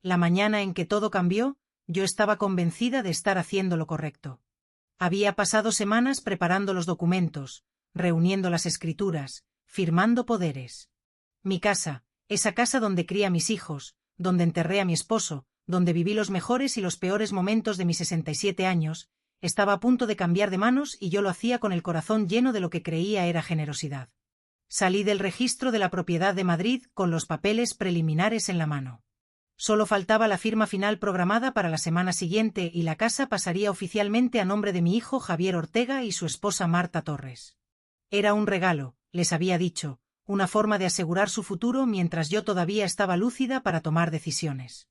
La mañana en que todo cambió, yo estaba convencida de estar haciendo lo correcto. Había pasado semanas preparando los documentos, reuniendo las escrituras, firmando poderes. Mi casa, esa casa donde crié a mis hijos, donde enterré a mi esposo, donde viví los mejores y los peores momentos de mis 67 años, estaba a punto de cambiar de manos y yo lo hacía con el corazón lleno de lo que creía era generosidad. Salí del registro de la propiedad de Madrid con los papeles preliminares en la mano. Solo faltaba la firma final programada para la semana siguiente y la casa pasaría oficialmente a nombre de mi hijo Javier Ortega y su esposa Marta Torres. Era un regalo, les había dicho, una forma de asegurar su futuro mientras yo todavía estaba lúcida para tomar decisiones.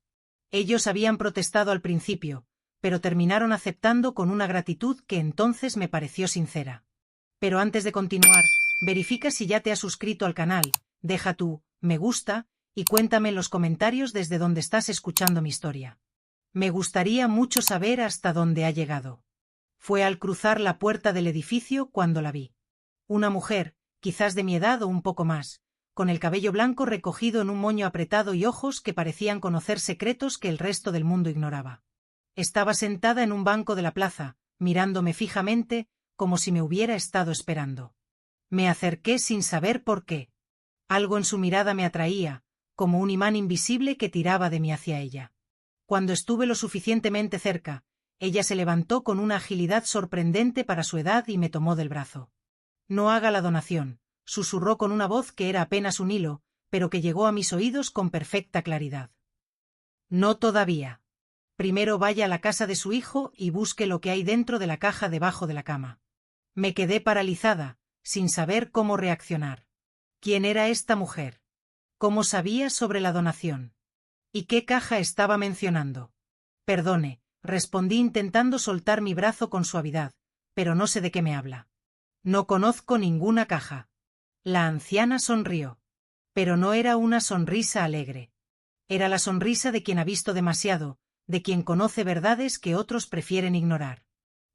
Ellos habían protestado al principio, pero terminaron aceptando con una gratitud que entonces me pareció sincera. Pero antes de continuar, verifica si ya te has suscrito al canal, deja tu me gusta y cuéntame en los comentarios desde donde estás escuchando mi historia. Me gustaría mucho saber hasta dónde ha llegado. Fue al cruzar la puerta del edificio cuando la vi. Una mujer, quizás de mi edad o un poco más, con el cabello blanco recogido en un moño apretado y ojos que parecían conocer secretos que el resto del mundo ignoraba. Estaba sentada en un banco de la plaza, mirándome fijamente, como si me hubiera estado esperando. Me acerqué sin saber por qué. Algo en su mirada me atraía, como un imán invisible que tiraba de mí hacia ella. Cuando estuve lo suficientemente cerca, ella se levantó con una agilidad sorprendente para su edad y me tomó del brazo. No haga la donación, susurró con una voz que era apenas un hilo, pero que llegó a mis oídos con perfecta claridad. No todavía. Primero vaya a la casa de su hijo y busque lo que hay dentro de la caja debajo de la cama. Me quedé paralizada, sin saber cómo reaccionar. ¿Quién era esta mujer? ¿Cómo sabía sobre la donación? ¿Y qué caja estaba mencionando? Perdone, respondí intentando soltar mi brazo con suavidad, pero no sé de qué me habla. No conozco ninguna caja. La anciana sonrió. Pero no era una sonrisa alegre. Era la sonrisa de quien ha visto demasiado, de quien conoce verdades que otros prefieren ignorar.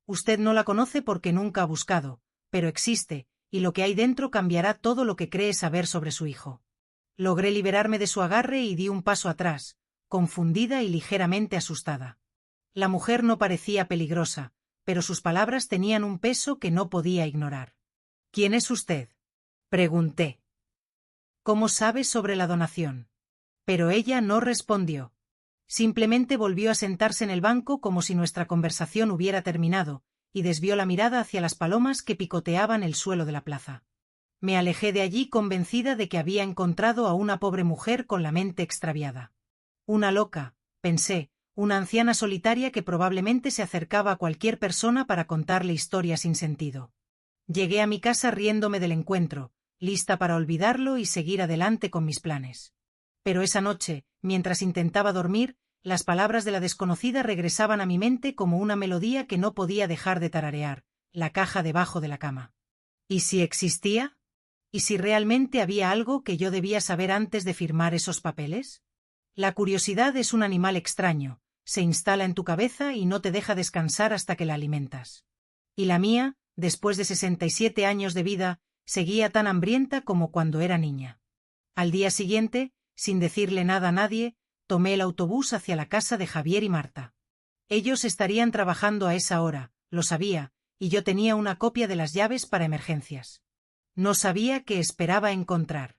Usted no la conoce porque nunca ha buscado, pero existe, y lo que hay dentro cambiará todo lo que cree saber sobre su hijo. Logré liberarme de su agarre y di un paso atrás, confundida y ligeramente asustada. La mujer no parecía peligrosa, pero sus palabras tenían un peso que no podía ignorar. ¿Quién es usted? Pregunté. ¿Cómo sabe sobre la donación? Pero ella no respondió. Simplemente volvió a sentarse en el banco como si nuestra conversación hubiera terminado, y desvió la mirada hacia las palomas que picoteaban el suelo de la plaza. Me alejé de allí convencida de que había encontrado a una pobre mujer con la mente extraviada. Una loca, pensé, una anciana solitaria que probablemente se acercaba a cualquier persona para contarle historias sin sentido. Llegué a mi casa riéndome del encuentro, lista para olvidarlo y seguir adelante con mis planes. Pero esa noche, mientras intentaba dormir, las palabras de la desconocida regresaban a mi mente como una melodía que no podía dejar de tararear, la caja debajo de la cama. ¿Y si existía? ¿Y si realmente había algo que yo debía saber antes de firmar esos papeles? La curiosidad es un animal extraño, se instala en tu cabeza y no te deja descansar hasta que la alimentas. Y la mía, después de 67 años de vida, seguía tan hambrienta como cuando era niña. Al día siguiente, sin decirle nada a nadie, tomé el autobús hacia la casa de Javier y Marta. Ellos estarían trabajando a esa hora, lo sabía, y yo tenía una copia de las llaves para emergencias. No sabía qué esperaba encontrar.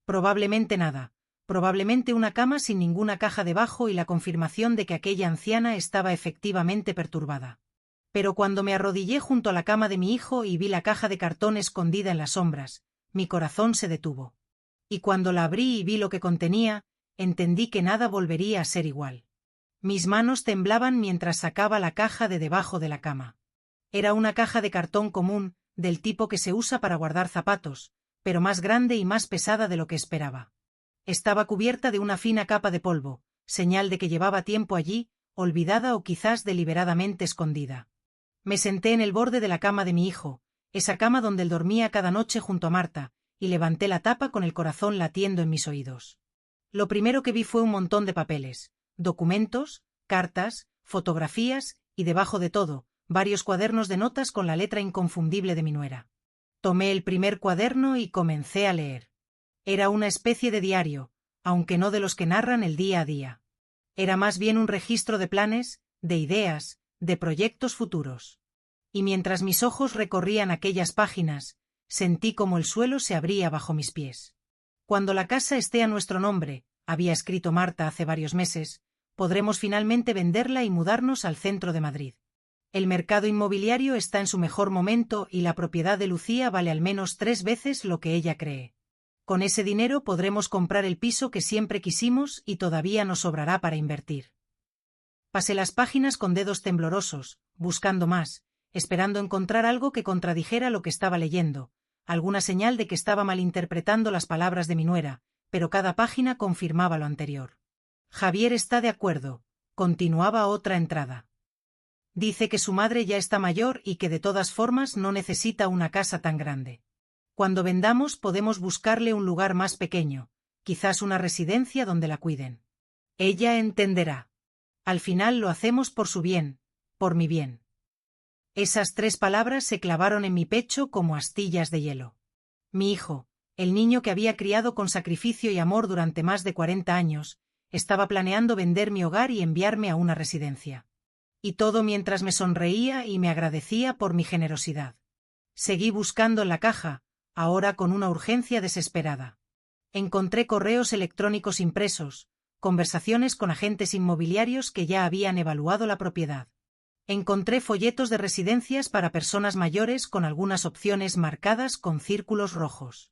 Probablemente nada, probablemente una cama sin ninguna caja debajo y la confirmación de que aquella anciana estaba efectivamente perturbada. Pero cuando me arrodillé junto a la cama de mi hijo y vi la caja de cartón escondida en las sombras, mi corazón se detuvo. Y cuando la abrí y vi lo que contenía, entendí que nada volvería a ser igual. Mis manos temblaban mientras sacaba la caja de debajo de la cama. Era una caja de cartón común, del tipo que se usa para guardar zapatos, pero más grande y más pesada de lo que esperaba. Estaba cubierta de una fina capa de polvo, señal de que llevaba tiempo allí, olvidada o quizás deliberadamente escondida. Me senté en el borde de la cama de mi hijo, esa cama donde él dormía cada noche junto a Marta, y levanté la tapa con el corazón latiendo en mis oídos. Lo primero que vi fue un montón de papeles, documentos, cartas, fotografías, y debajo de todo, varios cuadernos de notas con la letra inconfundible de mi nuera. Tomé el primer cuaderno y comencé a leer. Era una especie de diario, aunque no de los que narran el día a día. Era más bien un registro de planes, de ideas, de proyectos futuros. Y mientras mis ojos recorrían aquellas páginas, sentí como el suelo se abría bajo mis pies. Cuando la casa esté a nuestro nombre, había escrito Marta hace varios meses, podremos finalmente venderla y mudarnos al centro de Madrid. El mercado inmobiliario está en su mejor momento y la propiedad de Lucía vale al menos 3 veces lo que ella cree. Con ese dinero podremos comprar el piso que siempre quisimos y todavía nos sobrará para invertir. Pasé las páginas con dedos temblorosos, buscando más, esperando encontrar algo que contradijera lo que estaba leyendo, alguna señal de que estaba malinterpretando las palabras de mi nuera, pero cada página confirmaba lo anterior. Javier está de acuerdo, continuaba otra entrada. Dice que su madre ya está mayor y que de todas formas no necesita una casa tan grande. Cuando vendamos podemos buscarle un lugar más pequeño, quizás una residencia donde la cuiden. Ella entenderá. Al final lo hacemos por su bien, por mi bien. Esas 3 palabras se clavaron en mi pecho como astillas de hielo. Mi hijo, el niño que había criado con sacrificio y amor durante más de 40 años, estaba planeando vender mi hogar y enviarme a una residencia. Y todo mientras me sonreía y me agradecía por mi generosidad. Seguí buscando en la caja, ahora con una urgencia desesperada. Encontré correos electrónicos impresos, conversaciones con agentes inmobiliarios que ya habían evaluado la propiedad. Encontré folletos de residencias para personas mayores con algunas opciones marcadas con círculos rojos.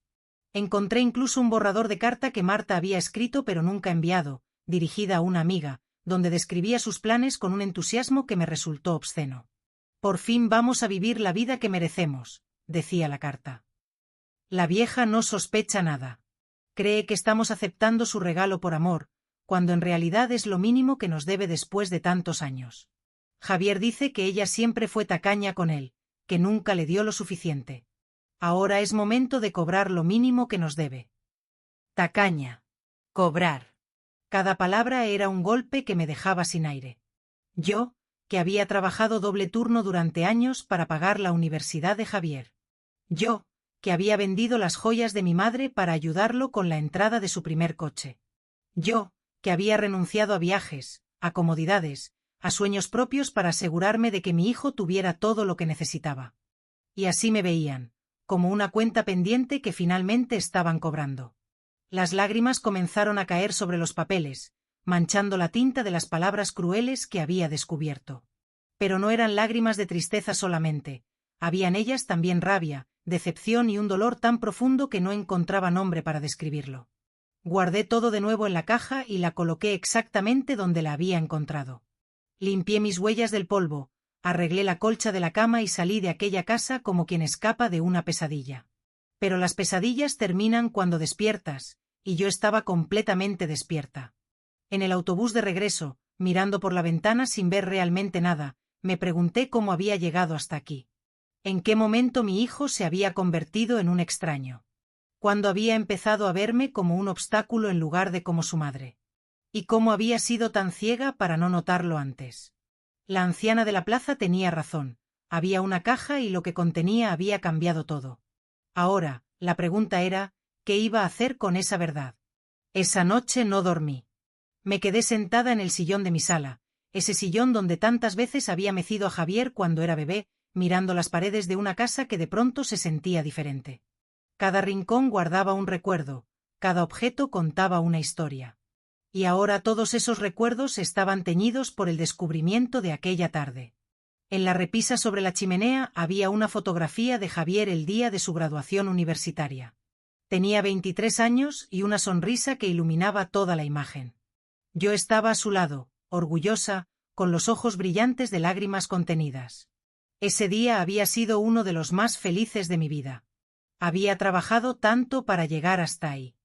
Encontré incluso un borrador de carta que Marta había escrito pero nunca enviado, dirigida a una amiga, donde describía sus planes con un entusiasmo que me resultó obsceno. Por fin vamos a vivir la vida que merecemos, decía la carta. La vieja no sospecha nada. Cree que estamos aceptando su regalo por amor, cuando en realidad es lo mínimo que nos debe después de tantos años. Javier dice que ella siempre fue tacaña con él, que nunca le dio lo suficiente. Ahora es momento de cobrar lo mínimo que nos debe. Tacaña. Cobrar. Cada palabra era un golpe que me dejaba sin aire. Yo, que había trabajado doble turno durante años para pagar la universidad de Javier. Yo, que había vendido las joyas de mi madre para ayudarlo con la entrada de su primer coche. Yo, que había renunciado a viajes, a comodidades, a sueños propios para asegurarme de que mi hijo tuviera todo lo que necesitaba. Y así me veían, como una cuenta pendiente que finalmente estaban cobrando. Las lágrimas comenzaron a caer sobre los papeles, manchando la tinta de las palabras crueles que había descubierto. Pero no eran lágrimas de tristeza solamente, había en ellas también rabia, decepción y un dolor tan profundo que no encontraba nombre para describirlo. Guardé todo de nuevo en la caja y la coloqué exactamente donde la había encontrado. Limpié mis huellas del polvo, arreglé la colcha de la cama y salí de aquella casa como quien escapa de una pesadilla. Pero las pesadillas terminan cuando despiertas, y yo estaba completamente despierta. En el autobús de regreso, mirando por la ventana sin ver realmente nada, me pregunté cómo había llegado hasta aquí. ¿En qué momento mi hijo se había convertido en un extraño? ¿Cuándo había empezado a verme como un obstáculo en lugar de como su madre? ¿Y cómo había sido tan ciega para no notarlo antes? La anciana de la plaza tenía razón, había una caja y lo que contenía había cambiado todo. Ahora, la pregunta era, ¿qué iba a hacer con esa verdad? Esa noche no dormí. Me quedé sentada en el sillón de mi sala, ese sillón donde tantas veces había mecido a Javier cuando era bebé, mirando las paredes de una casa que de pronto se sentía diferente. Cada rincón guardaba un recuerdo, cada objeto contaba una historia. Y ahora todos esos recuerdos estaban teñidos por el descubrimiento de aquella tarde. En la repisa sobre la chimenea había una fotografía de Javier el día de su graduación universitaria. Tenía 23 años y una sonrisa que iluminaba toda la imagen. Yo estaba a su lado, orgullosa, con los ojos brillantes de lágrimas contenidas. Ese día había sido uno de los más felices de mi vida. Había trabajado tanto para llegar hasta ahí.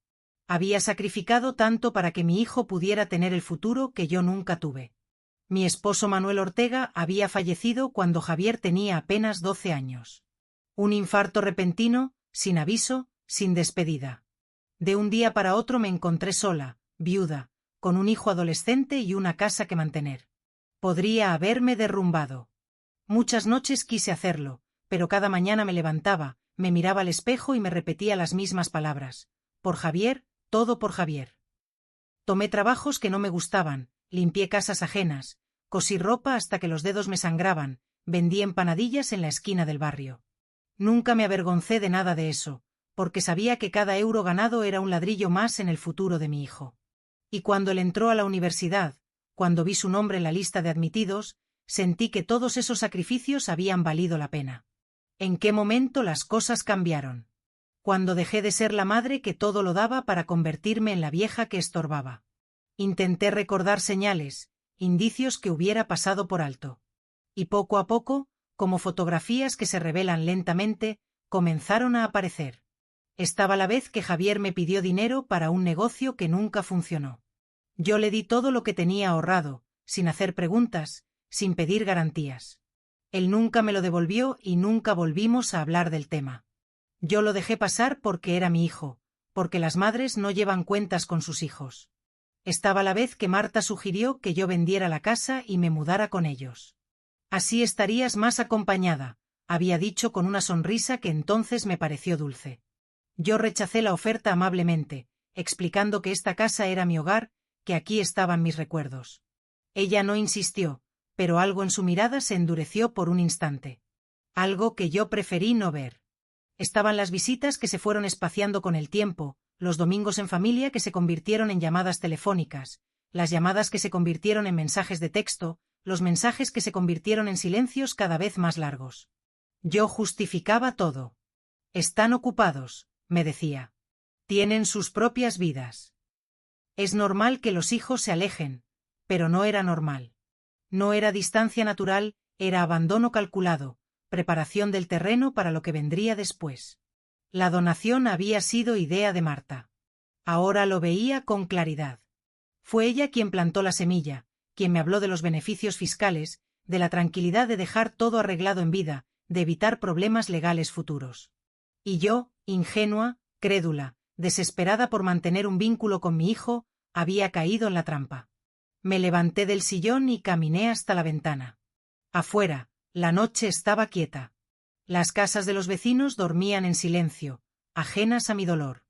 Había sacrificado tanto para que mi hijo pudiera tener el futuro que yo nunca tuve. Mi esposo Manuel Ortega había fallecido cuando Javier tenía apenas 12 años. Un infarto repentino, sin aviso, sin despedida. De un día para otro me encontré sola, viuda, con un hijo adolescente y una casa que mantener. Podría haberme derrumbado. Muchas noches quise hacerlo, pero cada mañana me levantaba, me miraba al espejo y me repetía las mismas palabras. Por Javier, todo por Javier. Tomé trabajos que no me gustaban, limpié casas ajenas, cosí ropa hasta que los dedos me sangraban, vendí empanadillas en la esquina del barrio. Nunca me avergoncé de nada de eso, porque sabía que cada euro ganado era un ladrillo más en el futuro de mi hijo. Y cuando él entró a la universidad, cuando vi su nombre en la lista de admitidos, sentí que todos esos sacrificios habían valido la pena. ¿En qué momento las cosas cambiaron? Cuando dejé de ser la madre que todo lo daba para convertirme en la vieja que estorbaba. Intenté recordar señales, indicios que hubiera pasado por alto. Y poco a poco, como fotografías que se revelan lentamente, comenzaron a aparecer. Estaba la vez que Javier me pidió dinero para un negocio que nunca funcionó. Yo le di todo lo que tenía ahorrado, sin hacer preguntas, sin pedir garantías. Él nunca me lo devolvió y nunca volvimos a hablar del tema. Yo lo dejé pasar porque era mi hijo, porque las madres no llevan cuentas con sus hijos. Estaba la vez que Marta sugirió que yo vendiera la casa y me mudara con ellos. Así estarías más acompañada, había dicho con una sonrisa que entonces me pareció dulce. Yo rechacé la oferta amablemente, explicando que esta casa era mi hogar, que aquí estaban mis recuerdos. Ella no insistió, pero algo en su mirada se endureció por un instante. Algo que yo preferí no ver. Estaban las visitas que se fueron espaciando con el tiempo, los domingos en familia que se convirtieron en llamadas telefónicas, las llamadas que se convirtieron en mensajes de texto, los mensajes que se convirtieron en silencios cada vez más largos. Yo justificaba todo. Están ocupados, me decía. Tienen sus propias vidas. Es normal que los hijos se alejen, pero no era normal. No era distancia natural, era abandono calculado, preparación del terreno para lo que vendría después. La donación había sido idea de Marta. Ahora lo veía con claridad. Fue ella quien plantó la semilla, quien me habló de los beneficios fiscales, de la tranquilidad de dejar todo arreglado en vida, de evitar problemas legales futuros. Y yo, ingenua, crédula, desesperada por mantener un vínculo con mi hijo, había caído en la trampa. Me levanté del sillón y caminé hasta la ventana. Afuera, la noche estaba quieta. Las casas de los vecinos dormían en silencio, ajenas a mi dolor.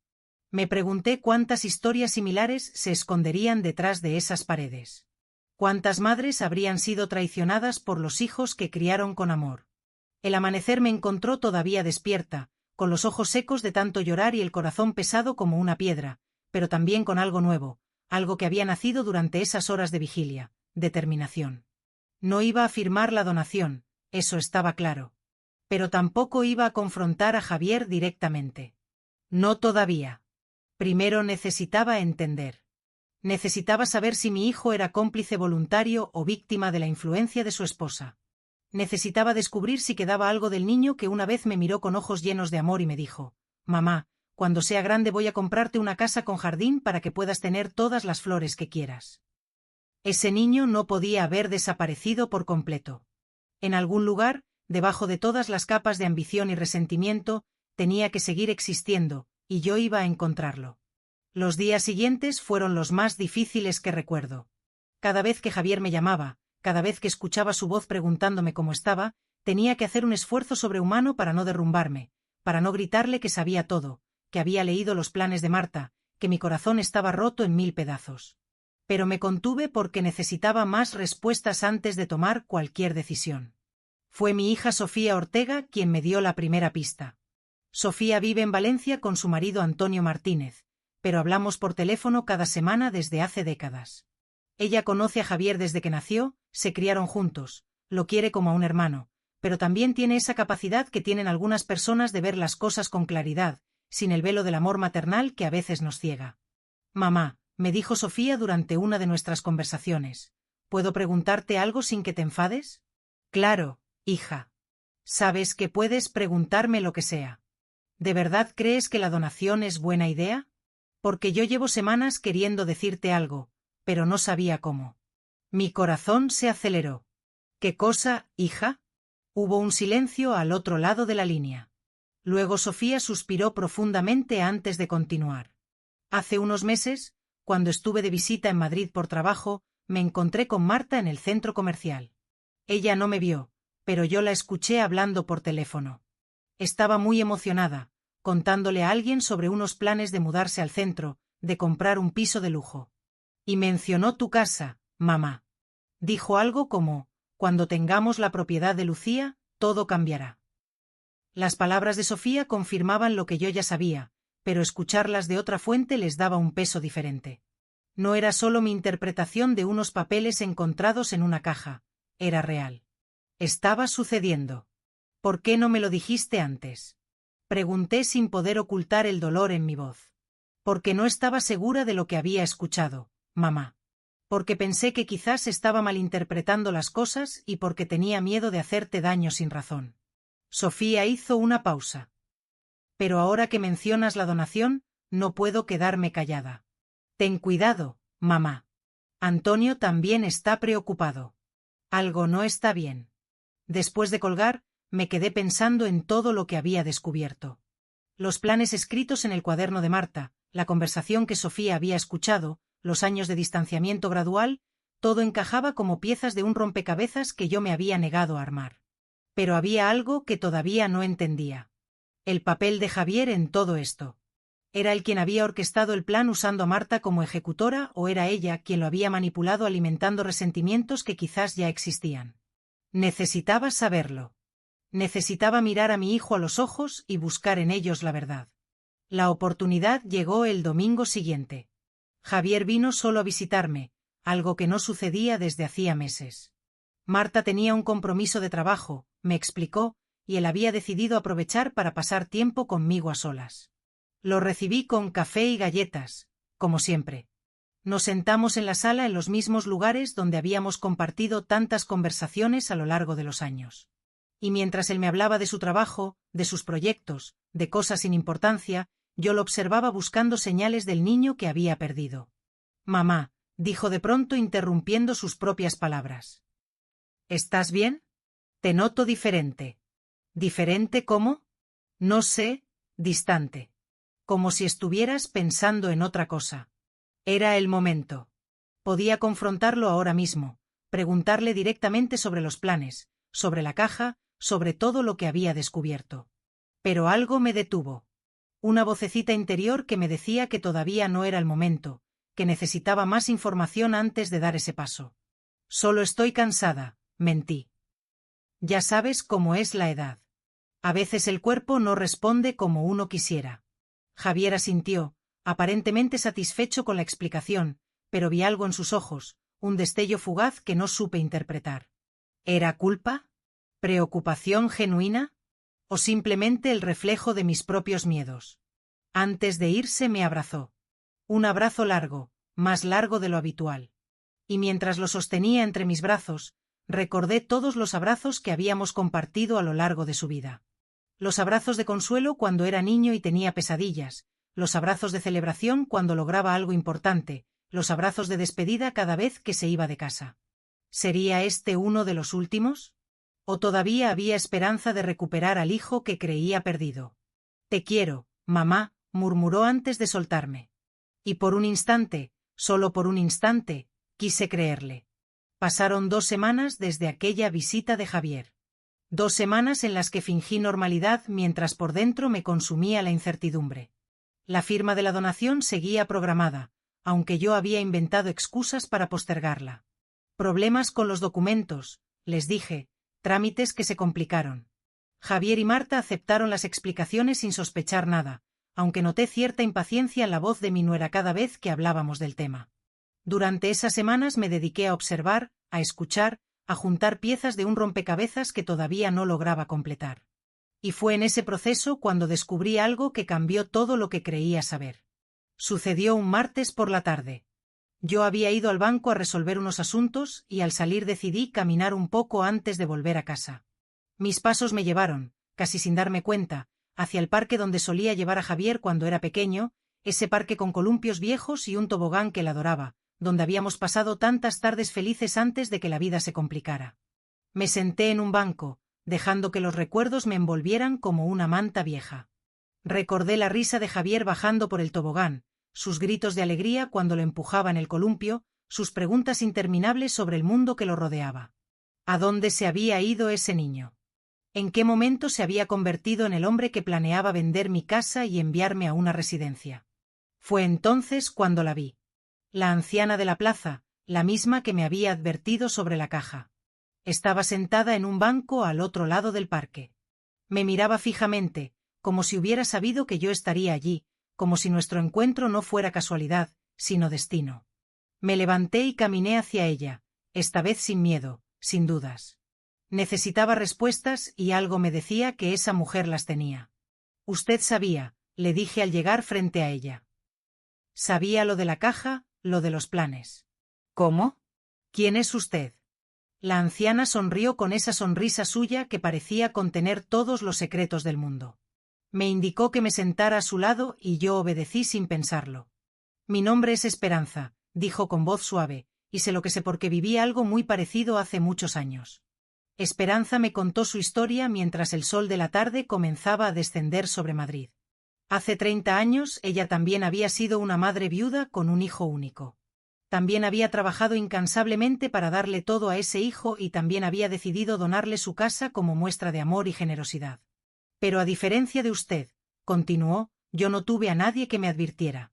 Me pregunté cuántas historias similares se esconderían detrás de esas paredes. Cuántas madres habrían sido traicionadas por los hijos que criaron con amor. El amanecer me encontró todavía despierta, con los ojos secos de tanto llorar y el corazón pesado como una piedra, pero también con algo nuevo, algo que había nacido durante esas horas de vigilia, determinación. No iba a firmar la donación, eso estaba claro. Pero tampoco iba a confrontar a Javier directamente. No todavía. Primero necesitaba entender. Necesitaba saber si mi hijo era cómplice voluntario o víctima de la influencia de su esposa. Necesitaba descubrir si quedaba algo del niño que una vez me miró con ojos llenos de amor y me dijo: «Mamá, cuando sea grande voy a comprarte una casa con jardín para que puedas tener todas las flores que quieras». Ese niño no podía haber desaparecido por completo. En algún lugar, debajo de todas las capas de ambición y resentimiento, tenía que seguir existiendo, y yo iba a encontrarlo. Los días siguientes fueron los más difíciles que recuerdo. Cada vez que Javier me llamaba, cada vez que escuchaba su voz preguntándome cómo estaba, tenía que hacer un esfuerzo sobrehumano para no derrumbarme, para no gritarle que sabía todo, que había leído los planes de Marta, que mi corazón estaba roto en 1000 pedazos. Pero me contuve porque necesitaba más respuestas antes de tomar cualquier decisión. Fue mi hija Sofía Ortega quien me dio la primera pista. Sofía vive en Valencia con su marido Antonio Martínez, pero hablamos por teléfono cada semana desde hace décadas. Ella conoce a Javier desde que nació, se criaron juntos, lo quiere como a un hermano, pero también tiene esa capacidad que tienen algunas personas de ver las cosas con claridad, sin el velo del amor maternal que a veces nos ciega. «Mamá», me dijo Sofía durante una de nuestras conversaciones, «¿puedo preguntarte algo sin que te enfades?» «Claro, hija. Sabes que puedes preguntarme lo que sea. ¿De verdad crees que la donación es buena idea? Porque yo llevo semanas queriendo decirte algo, pero no sabía cómo». Mi corazón se aceleró. «¿Qué cosa, hija?» Hubo un silencio al otro lado de la línea. Luego Sofía suspiró profundamente antes de continuar. «Hace unos meses, cuando estuve de visita en Madrid por trabajo, me encontré con Marta en el centro comercial. Ella no me vio, pero yo la escuché hablando por teléfono. Estaba muy emocionada, contándole a alguien sobre unos planes de mudarse al centro, de comprar un piso de lujo. Y mencionó tu casa, mamá. Dijo algo como: cuando tengamos la propiedad de Lucía, todo cambiará. Las palabras de Sofía confirmaban lo que yo ya sabía, pero escucharlas de otra fuente les daba un peso diferente. No era solo mi interpretación de unos papeles encontrados en una caja, era real. Estaba sucediendo. ¿Por qué no me lo dijiste antes? Pregunté sin poder ocultar el dolor en mi voz. Porque no estaba segura de lo que había escuchado, mamá. Porque pensé que quizás estaba malinterpretando las cosas y porque tenía miedo de hacerte daño sin razón. Sofía hizo una pausa. Pero ahora que mencionas la donación, no puedo quedarme callada. Ten cuidado, mamá. Antonio también está preocupado. Algo no está bien. Después de colgar, me quedé pensando en todo lo que había descubierto. Los planes escritos en el cuaderno de Marta, la conversación que Sofía había escuchado, los años de distanciamiento gradual, todo encajaba como piezas de un rompecabezas que yo me había negado a armar. Pero había algo que todavía no entendía. El papel de Javier en todo esto. ¿Era él quien había orquestado el plan usando a Marta como ejecutora o era ella quien lo había manipulado alimentando resentimientos que quizás ya existían? Necesitaba saberlo. Necesitaba mirar a mi hijo a los ojos y buscar en ellos la verdad. La oportunidad llegó el domingo siguiente. Javier vino solo a visitarme, algo que no sucedía desde hacía meses. Marta tenía un compromiso de trabajo, me explicó, y él había decidido aprovechar para pasar tiempo conmigo a solas. Lo recibí con café y galletas, como siempre. Nos sentamos en la sala en los mismos lugares donde habíamos compartido tantas conversaciones a lo largo de los años. Y mientras él me hablaba de su trabajo, de sus proyectos, de cosas sin importancia, yo lo observaba buscando señales del niño que había perdido. Mamá, dijo de pronto interrumpiendo sus propias palabras. ¿Estás bien? Te noto diferente. ¿Diferente cómo? No sé, distante. Como si estuvieras pensando en otra cosa. Era el momento. Podía confrontarlo ahora mismo, preguntarle directamente sobre los planes, sobre la caja, sobre todo lo que había descubierto. Pero algo me detuvo. Una vocecita interior que me decía que todavía no era el momento, que necesitaba más información antes de dar ese paso. Solo estoy cansada, mentí. Ya sabes cómo es la edad. A veces el cuerpo no responde como uno quisiera. Javier asintió, aparentemente satisfecho con la explicación, pero vi algo en sus ojos, un destello fugaz que no supe interpretar. ¿Era culpa? ¿Preocupación genuina? ¿O simplemente el reflejo de mis propios miedos? Antes de irse me abrazó. Un abrazo largo, más largo de lo habitual. Y mientras lo sostenía entre mis brazos, recordé todos los abrazos que habíamos compartido a lo largo de su vida. Los abrazos de consuelo cuando era niño y tenía pesadillas, los abrazos de celebración cuando lograba algo importante, los abrazos de despedida cada vez que se iba de casa. ¿Sería este uno de los últimos? ¿O todavía había esperanza de recuperar al hijo que creía perdido? Te quiero, mamá, murmuró antes de soltarme. Y por un instante, solo por un instante, quise creerle. Pasaron 2 semanas desde aquella visita de Javier. 2 semanas en las que fingí normalidad mientras por dentro me consumía la incertidumbre. La firma de la donación seguía programada, aunque yo había inventado excusas para postergarla. Problemas con los documentos, les dije, trámites que se complicaron. Javier y Marta aceptaron las explicaciones sin sospechar nada, aunque noté cierta impaciencia en la voz de mi nuera cada vez que hablábamos del tema. Durante esas semanas me dediqué a observar, a escuchar, a juntar piezas de un rompecabezas que todavía no lograba completar. Y fue en ese proceso cuando descubrí algo que cambió todo lo que creía saber. Sucedió un martes por la tarde. Yo había ido al banco a resolver unos asuntos y al salir decidí caminar un poco antes de volver a casa. Mis pasos me llevaron, casi sin darme cuenta, hacia el parque donde solía llevar a Javier cuando era pequeño, ese parque con columpios viejos y un tobogán que él adoraba, donde habíamos pasado tantas tardes felices antes de que la vida se complicara. Me senté en un banco, dejando que los recuerdos me envolvieran como una manta vieja. Recordé la risa de Javier bajando por el tobogán, sus gritos de alegría cuando lo empujaba en el columpio, sus preguntas interminables sobre el mundo que lo rodeaba. ¿A dónde se había ido ese niño? ¿En qué momento se había convertido en el hombre que planeaba vender mi casa y enviarme a una residencia? Fue entonces cuando la vi. La anciana de la plaza, la misma que me había advertido sobre la caja. Estaba sentada en un banco al otro lado del parque. Me miraba fijamente, como si hubiera sabido que yo estaría allí, como si nuestro encuentro no fuera casualidad, sino destino. Me levanté y caminé hacia ella, esta vez sin miedo, sin dudas. Necesitaba respuestas y algo me decía que esa mujer las tenía. Usted sabía, le dije al llegar frente a ella. Sabía lo de la caja, lo de los planes. ¿Cómo? ¿Quién es usted? La anciana sonrió con esa sonrisa suya que parecía contener todos los secretos del mundo. Me indicó que me sentara a su lado y yo obedecí sin pensarlo. Mi nombre es Esperanza, dijo con voz suave, y sé lo que sé porque viví algo muy parecido hace muchos años. Esperanza me contó su historia mientras el sol de la tarde comenzaba a descender sobre Madrid. Hace 30 años ella también había sido una madre viuda con un hijo único. También había trabajado incansablemente para darle todo a ese hijo y también había decidido donarle su casa como muestra de amor y generosidad. Pero a diferencia de usted, continuó, yo no tuve a nadie que me advirtiera.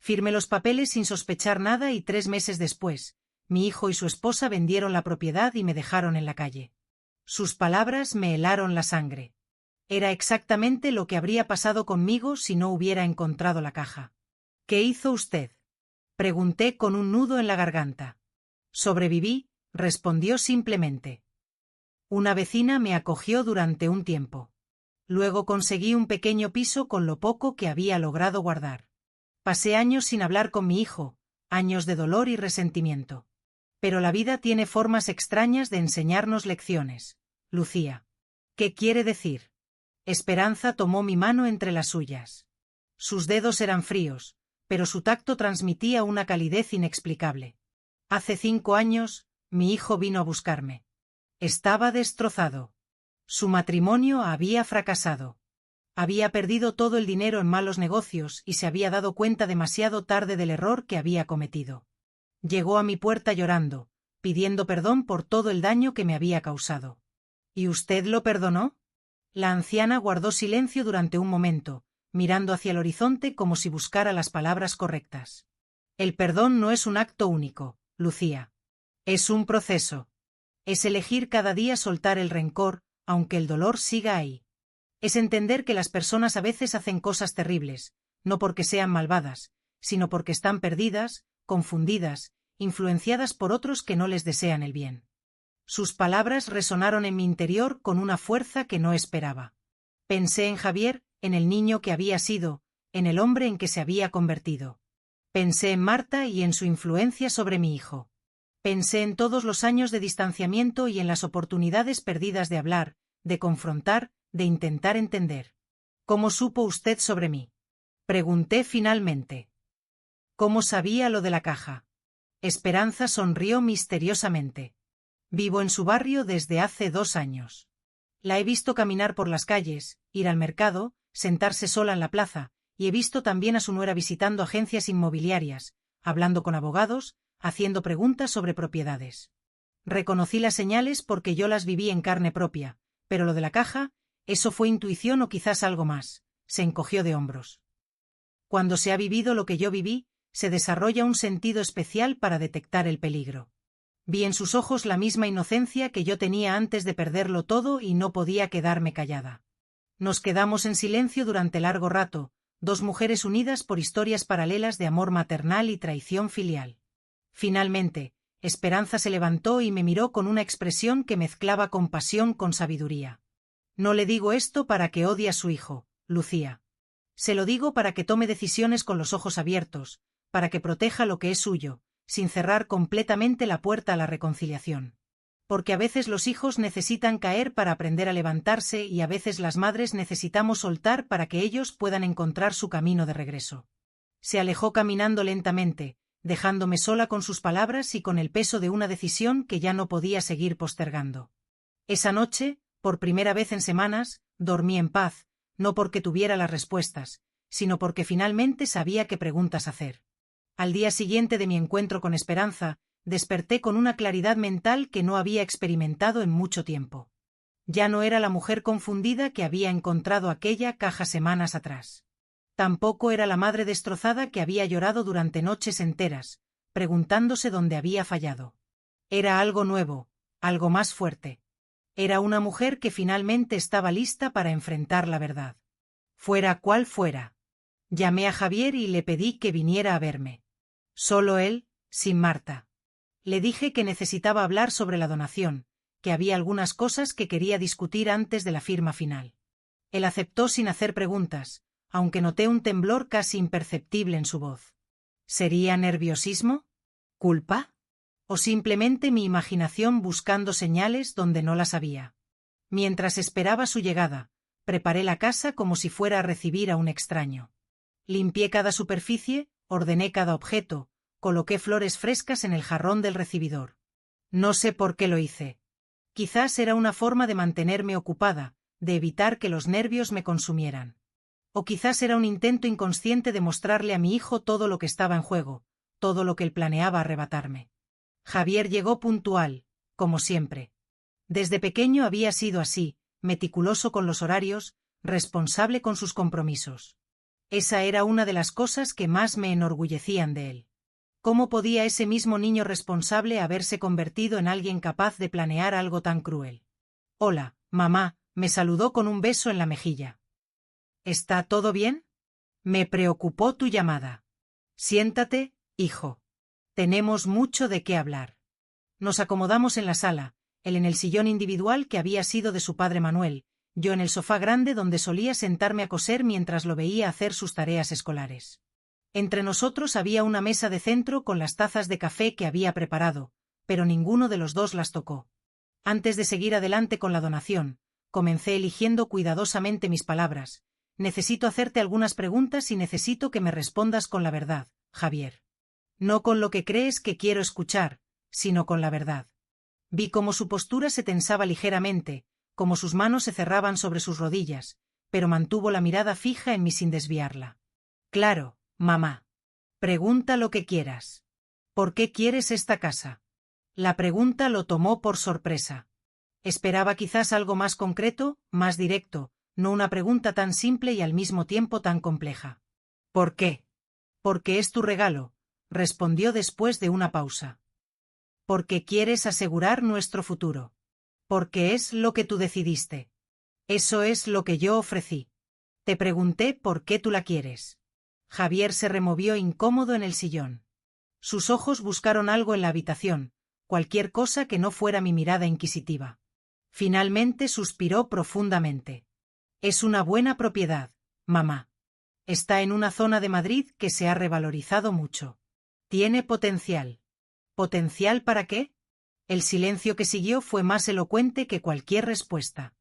Firmé los papeles sin sospechar nada y 3 meses después, mi hijo y su esposa vendieron la propiedad y me dejaron en la calle. Sus palabras me helaron la sangre. Era exactamente lo que habría pasado conmigo si no hubiera encontrado la caja. ¿Qué hizo usted? Pregunté con un nudo en la garganta. Sobreviví, respondió simplemente. Una vecina me acogió durante un tiempo. Luego conseguí un pequeño piso con lo poco que había logrado guardar. Pasé años sin hablar con mi hijo, años de dolor y resentimiento. Pero la vida tiene formas extrañas de enseñarnos lecciones, Lucía. ¿Qué quiere decir? Esperanza tomó mi mano entre las suyas. Sus dedos eran fríos, pero su tacto transmitía una calidez inexplicable. Hace 5 años, mi hijo vino a buscarme. Estaba destrozado. Su matrimonio había fracasado. Había perdido todo el dinero en malos negocios y se había dado cuenta demasiado tarde del error que había cometido. Llegó a mi puerta llorando, pidiendo perdón por todo el daño que me había causado. ¿Y usted lo perdonó? La anciana guardó silencio durante un momento, mirando hacia el horizonte como si buscara las palabras correctas. El perdón no es un acto único, Lucía. Es un proceso. Es elegir cada día soltar el rencor, aunque el dolor siga ahí. Es entender que las personas a veces hacen cosas terribles, no porque sean malvadas, sino porque están perdidas, confundidas, influenciadas por otros que no les desean el bien. Sus palabras resonaron en mi interior con una fuerza que no esperaba. Pensé en Javier, en el niño que había sido, en el hombre en que se había convertido. Pensé en Marta y en su influencia sobre mi hijo. Pensé en todos los años de distanciamiento y en las oportunidades perdidas de hablar, de confrontar, de intentar entender. ¿Cómo supo usted sobre mí? Pregunté finalmente. ¿Cómo sabía lo de la caja? Esperanza sonrió misteriosamente. Vivo en su barrio desde hace 2 años. La he visto caminar por las calles, ir al mercado, sentarse sola en la plaza, y he visto también a su nuera visitando agencias inmobiliarias, hablando con abogados, haciendo preguntas sobre propiedades. Reconocí las señales porque yo las viví en carne propia, pero lo de la caja, eso fue intuición o quizás algo más. Se encogió de hombros. Cuando se ha vivido lo que yo viví, se desarrolla un sentido especial para detectar el peligro. Vi en sus ojos la misma inocencia que yo tenía antes de perderlo todo y no podía quedarme callada. Nos quedamos en silencio durante largo rato, 2 mujeres unidas por historias paralelas de amor maternal y traición filial. Finalmente, Esperanza se levantó y me miró con una expresión que mezclaba compasión con sabiduría. No le digo esto para que odie a su hijo, Lucía. Se lo digo para que tome decisiones con los ojos abiertos, para que proteja lo que es suyo, sin cerrar completamente la puerta a la reconciliación. Porque a veces los hijos necesitan caer para aprender a levantarse y a veces las madres necesitamos soltar para que ellos puedan encontrar su camino de regreso. Se alejó caminando lentamente, dejándome sola con sus palabras y con el peso de una decisión que ya no podía seguir postergando. Esa noche, por primera vez en semanas, dormí en paz, no porque tuviera las respuestas, sino porque finalmente sabía qué preguntas hacer. Al día siguiente de mi encuentro con Esperanza, desperté con una claridad mental que no había experimentado en mucho tiempo. Ya no era la mujer confundida que había encontrado aquella caja semanas atrás. Tampoco era la madre destrozada que había llorado durante noches enteras, preguntándose dónde había fallado. Era algo nuevo, algo más fuerte. Era una mujer que finalmente estaba lista para enfrentar la verdad. Fuera cual fuera. Llamé a Javier y le pedí que viniera a verme. Solo él, sin Marta. Le dije que necesitaba hablar sobre la donación, que había algunas cosas que quería discutir antes de la firma final. Él aceptó sin hacer preguntas, aunque noté un temblor casi imperceptible en su voz. ¿Sería nerviosismo? ¿Culpa? ¿O simplemente mi imaginación buscando señales donde no las había? Mientras esperaba su llegada, preparé la casa como si fuera a recibir a un extraño. Limpié cada superficie, ordené cada objeto, coloqué flores frescas en el jarrón del recibidor. No sé por qué lo hice. Quizás era una forma de mantenerme ocupada, de evitar que los nervios me consumieran. O quizás era un intento inconsciente de mostrarle a mi hijo todo lo que estaba en juego, todo lo que él planeaba arrebatarme. Javier llegó puntual, como siempre. Desde pequeño había sido así, meticuloso con los horarios, responsable con sus compromisos. Esa era una de las cosas que más me enorgullecían de él. ¿Cómo podía ese mismo niño responsable haberse convertido en alguien capaz de planear algo tan cruel? Hola, mamá, me saludó con un beso en la mejilla. ¿Está todo bien? Me preocupó tu llamada. Siéntate, hijo. Tenemos mucho de qué hablar. Nos acomodamos en la sala, él en el sillón individual que había sido de su padre Manuel, yo en el sofá grande donde solía sentarme a coser mientras lo veía hacer sus tareas escolares. Entre nosotros había una mesa de centro con las tazas de café que había preparado, pero ninguno de los dos las tocó. Antes de seguir adelante con la donación, comencé eligiendo cuidadosamente mis palabras. Necesito hacerte algunas preguntas y necesito que me respondas con la verdad, Javier. No con lo que crees que quiero escuchar, sino con la verdad. Vi cómo su postura se tensaba ligeramente, cómo sus manos se cerraban sobre sus rodillas, pero mantuvo la mirada fija en mí sin desviarla. Claro, mamá. Pregunta lo que quieras. ¿Por qué quieres esta casa? La pregunta lo tomó por sorpresa. Esperaba quizás algo más concreto, más directo, no una pregunta tan simple y al mismo tiempo tan compleja. ¿Por qué? Porque es tu regalo, respondió después de una pausa. Porque quieres asegurar nuestro futuro. Porque es lo que tú decidiste. Eso es lo que yo ofrecí. Te pregunté por qué tú la quieres. Javier se removió incómodo en el sillón. Sus ojos buscaron algo en la habitación, cualquier cosa que no fuera mi mirada inquisitiva. Finalmente suspiró profundamente. Es una buena propiedad, mamá. Está en una zona de Madrid que se ha revalorizado mucho. Tiene potencial. ¿Potencial para qué? El silencio que siguió fue más elocuente que cualquier respuesta.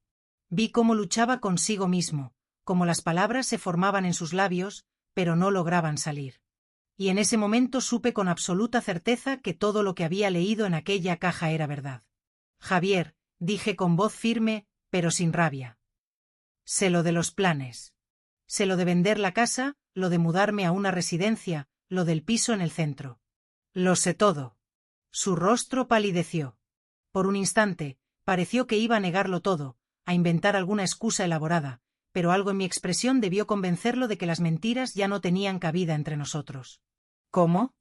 Vi cómo luchaba consigo mismo, cómo las palabras se formaban en sus labios, pero no lograban salir. Y en ese momento supe con absoluta certeza que todo lo que había leído en aquella caja era verdad. Javier, dije con voz firme, pero sin rabia. Sé lo de los planes. Sé lo de vender la casa, lo de mudarme a una residencia, lo del piso en el centro. Lo sé todo. Su rostro palideció. Por un instante, pareció que iba a negarlo todo, a inventar alguna excusa elaborada, pero algo en mi expresión debió convencerlo de que las mentiras ya no tenían cabida entre nosotros. ¿Cómo?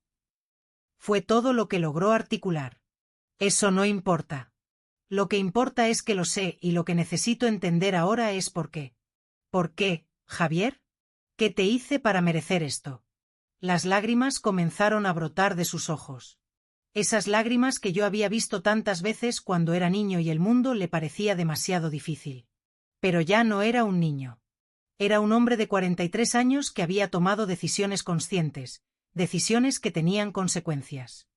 Fue todo lo que logró articular. Eso no importa. Lo que importa es que lo sé y lo que necesito entender ahora es por qué. ¿Por qué, Javier? ¿Qué te hice para merecer esto? Las lágrimas comenzaron a brotar de sus ojos. Esas lágrimas que yo había visto tantas veces cuando era niño y el mundo le parecía demasiado difícil. Pero ya no era un niño. Era un hombre de 43 años que había tomado decisiones conscientes, decisiones que tenían consecuencias.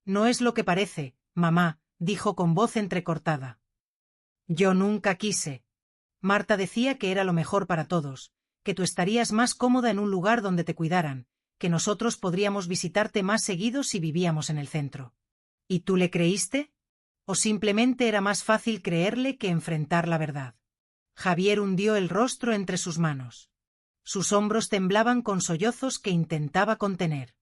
No es lo que parece, mamá, dijo con voz entrecortada. Yo nunca quise. Marta decía que era lo mejor para todos, que tú estarías más cómoda en un lugar donde te cuidaran, que nosotros podríamos visitarte más seguido si vivíamos en el centro. ¿Y tú le creíste? ¿O simplemente era más fácil creerle que enfrentar la verdad? Javier hundió el rostro entre sus manos. Sus hombros temblaban con sollozos que intentaba contener.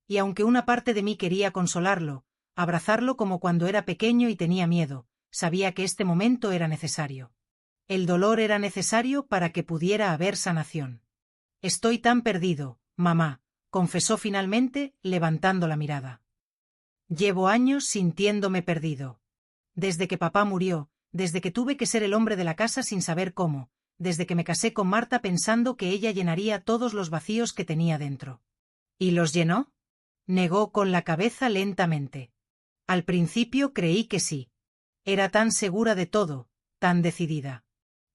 Y aunque una parte de mí quería consolarlo, abrazarlo como cuando era pequeño y tenía miedo, sabía que este momento era necesario. El dolor era necesario para que pudiera haber sanación. Estoy tan perdido, mamá, confesó finalmente, levantando la mirada. Llevo años sintiéndome perdido. Desde que papá murió, desde que tuve que ser el hombre de la casa sin saber cómo, desde que me casé con Marta pensando que ella llenaría todos los vacíos que tenía dentro. ¿Y los llenó? Negó con la cabeza lentamente. Al principio creí que sí. Era tan segura de todo, tan decidida.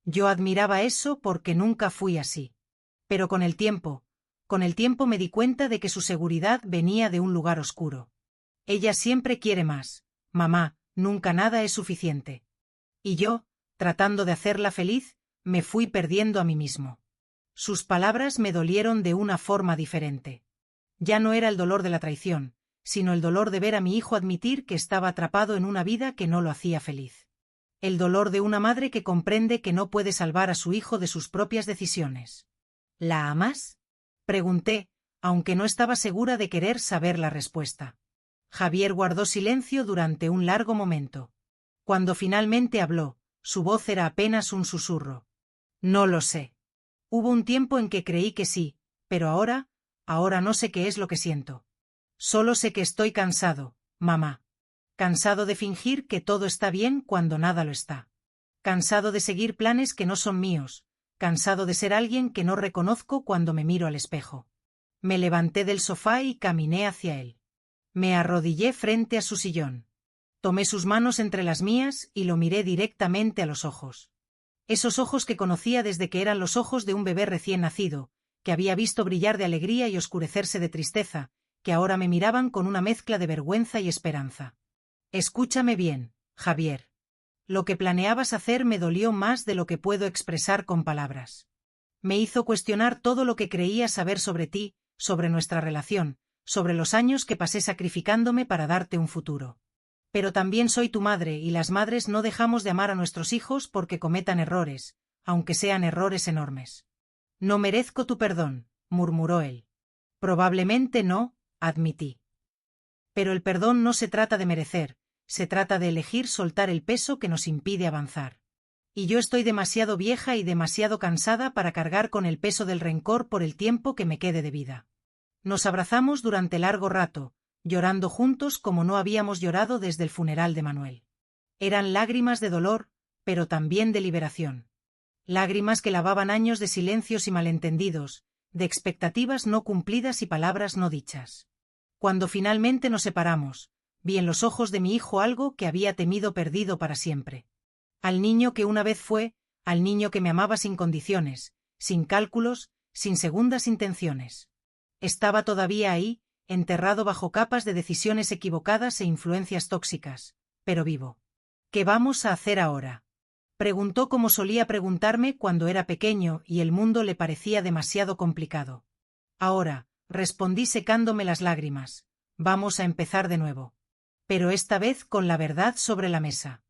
Yo admiraba eso porque nunca fui así. Pero con el tiempo me di cuenta de que su seguridad venía de un lugar oscuro. Ella siempre quiere más, mamá, nunca nada es suficiente. Y yo, tratando de hacerla feliz, me fui perdiendo a mí mismo. Sus palabras me dolieron de una forma diferente. Ya no era el dolor de la traición, sino el dolor de ver a mi hijo admitir que estaba atrapado en una vida que no lo hacía feliz. El dolor de una madre que comprende que no puede salvar a su hijo de sus propias decisiones. ¿La amas? Pregunté, aunque no estaba segura de querer saber la respuesta. Javier guardó silencio durante un largo momento. Cuando finalmente habló, su voz era apenas un susurro. No lo sé. Hubo un tiempo en que creí que sí, pero ahora no sé qué es lo que siento. Solo sé que estoy cansado, mamá. Cansado de fingir que todo está bien cuando nada lo está. Cansado de seguir planes que no son míos. Cansado de ser alguien que no reconozco cuando me miro al espejo. Me levanté del sofá y caminé hacia él. Me arrodillé frente a su sillón. Tomé sus manos entre las mías y lo miré directamente a los ojos. Esos ojos que conocía desde que eran los ojos de un bebé recién nacido, que había visto brillar de alegría y oscurecerse de tristeza, que ahora me miraban con una mezcla de vergüenza y esperanza. Escúchame bien, Javier. Lo que planeabas hacer me dolió más de lo que puedo expresar con palabras. Me hizo cuestionar todo lo que creía saber sobre ti, sobre nuestra relación, sobre los años que pasé sacrificándome para darte un futuro. Pero también soy tu madre y las madres no dejamos de amar a nuestros hijos porque cometan errores, aunque sean errores enormes. No merezco tu perdón, murmuró él. Probablemente no, admití. Pero el perdón no se trata de merecer, se trata de elegir soltar el peso que nos impide avanzar. Y yo estoy demasiado vieja y demasiado cansada para cargar con el peso del rencor por el tiempo que me quede de vida. Nos abrazamos durante largo rato, llorando juntos como no habíamos llorado desde el funeral de Manuel. Eran lágrimas de dolor, pero también de liberación. Lágrimas que lavaban años de silencios y malentendidos, de expectativas no cumplidas y palabras no dichas. Cuando finalmente nos separamos, vi en los ojos de mi hijo algo que había temido perdido para siempre. Al niño que una vez fue, al niño que me amaba sin condiciones, sin cálculos, sin segundas intenciones. Estaba todavía ahí, enterrado bajo capas de decisiones equivocadas e influencias tóxicas, pero vivo. ¿Qué vamos a hacer ahora? Preguntó como solía preguntarme cuando era pequeño y el mundo le parecía demasiado complicado. Ahora, respondí secándome las lágrimas, vamos a empezar de nuevo. Pero esta vez con la verdad sobre la mesa.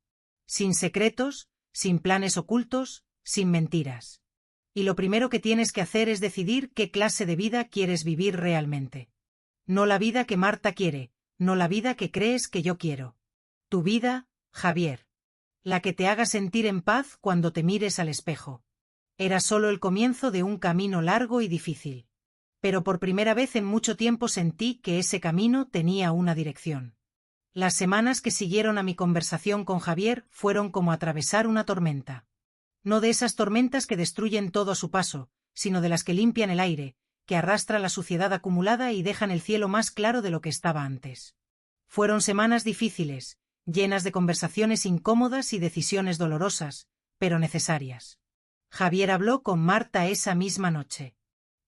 Sin secretos, sin planes ocultos, sin mentiras. Y lo primero que tienes que hacer es decidir qué clase de vida quieres vivir realmente. No la vida que Marta quiere, no la vida que crees que yo quiero. Tu vida, Javier. La que te haga sentir en paz cuando te mires al espejo. Era solo el comienzo de un camino largo y difícil. Pero por primera vez en mucho tiempo sentí que ese camino tenía una dirección. Las semanas que siguieron a mi conversación con Javier fueron como atravesar una tormenta. No de esas tormentas que destruyen todo a su paso, sino de las que limpian el aire, que arrastra la suciedad acumulada y dejan el cielo más claro de lo que estaba antes. Fueron semanas difíciles, llenas de conversaciones incómodas y decisiones dolorosas, pero necesarias. Javier habló con Marta esa misma noche.